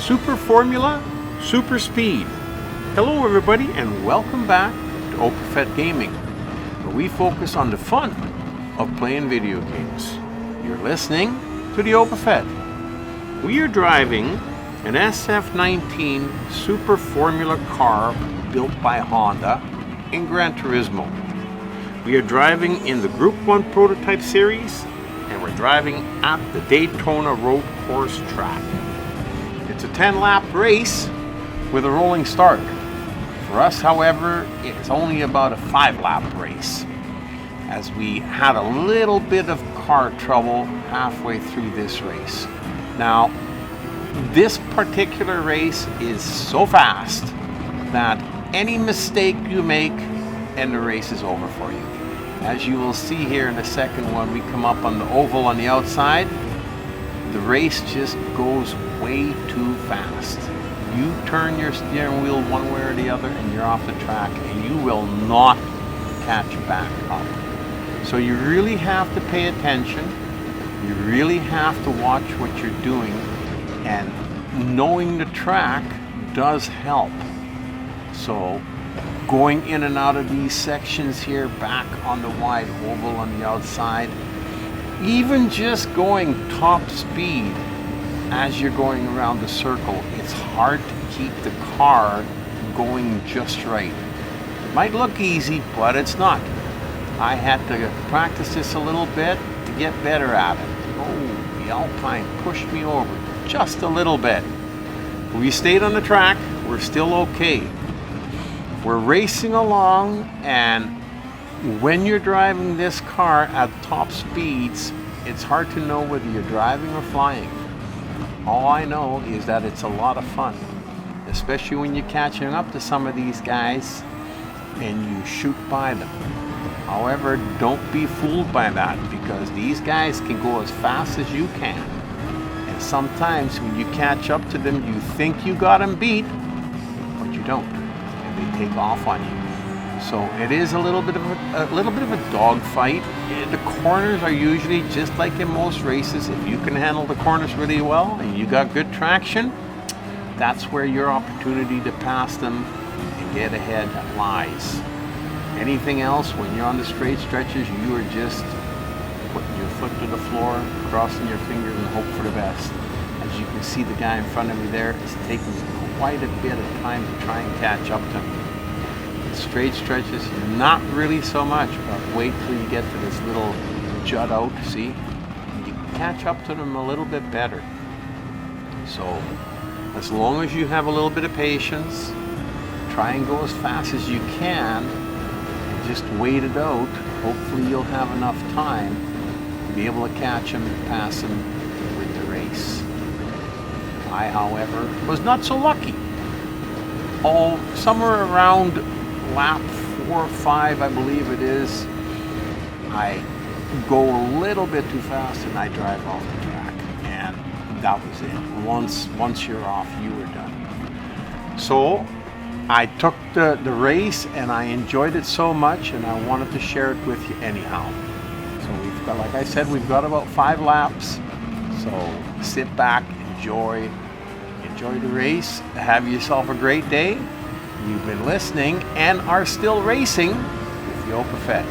Super Formula, Super Speed. Hello everybody and welcome back to OpenFet Gaming, where we focus on the fun of playing video games. You're listening to the OpenFet. We are driving an SF19 Super Formula car built by Honda in Gran Turismo. We are driving in the Group 1 prototype series and we're driving at the Daytona Road Course track. It's a 10-lap race with a rolling start. For us, however, it's only about a 5-lap race, as we had a little bit of car trouble halfway through this race. Now, this particular race is so fast that any mistake you make and the race is over for you. As you will see here in the second one, we come up on the oval on the outside. The race just goes way too fast. You turn your steering wheel one way or the other and you're off the track and you will not catch back up. So you really have to pay attention. You really have to watch what you're doing, and knowing the track does help. So going in and out of these sections here, back on the wide oval on the outside, even just going top speed as you're going around the circle, it's hard to keep the car going just right. It might look easy, but it's not. I had to practice this a little bit to get better at it. Oh, the Alpine pushed me over just a little bit. We stayed on the track, we're still okay. We're racing along, and when you're driving this car at top speeds, it's hard to know whether you're driving or flying. All I know is that it's a lot of fun, especially when you're catching up to some of these guys and you shoot by them. However, don't be fooled by that, because these guys can go as fast as you can. And sometimes when you catch up to them, you think you got them beat, but you don't. They take off on you. So it is a little bit of a dogfight. The corners are usually just like in most races. If you can handle the corners really well and you got good traction, that's where your opportunity to pass them and get ahead lies. Anything else, when you're on the straight stretches, you are just putting your foot to the floor, crossing your fingers and hope for the best. As you can see, the guy in front of me there is taking quite a bit of time to try and catch up to him. Straight stretches, not really so much, but wait till you get to this little jut out, see? You catch up to them a little bit better. So, as long as you have a little bit of patience, try and go as fast as you can, and just wait it out. Hopefully you'll have enough time to be able to catch them and pass them with the race. I, however, was not so lucky. Oh, somewhere around lap 4 or 5, I believe it is, I go a little bit too fast and I drive off the track, and that was it. Once you're off, you were done. So I took the race and I enjoyed it so much, and I wanted to share it with you anyhow. So we've got, like I said, we've got about 5 laps. So sit back, enjoy the race, have yourself a great day. You've been listening and are still racing with the OpenFet.